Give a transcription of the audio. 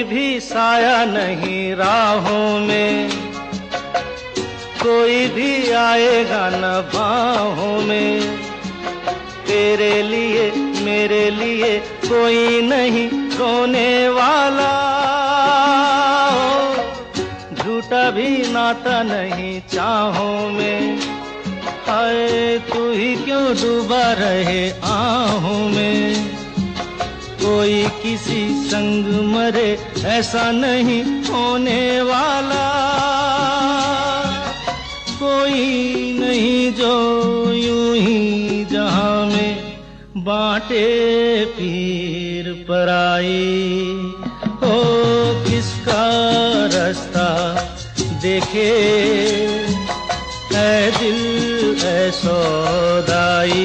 भी साया नहीं राहों में, कोई भी आएगा न बाहों में। तेरे लिए मेरे लिए कोई नहीं रोने वाला, झूठा भी नाता नहीं चाहों में। हाय तू ही क्यों डूबा रहे आहों में, कोई किसी संग मरे ऐसा नहीं होने वाला। कोई नहीं जो यूं ही जहां में बांटे पीर पराई। हो किसका रास्ता देखे ऐ दिल ऐ सौदाई।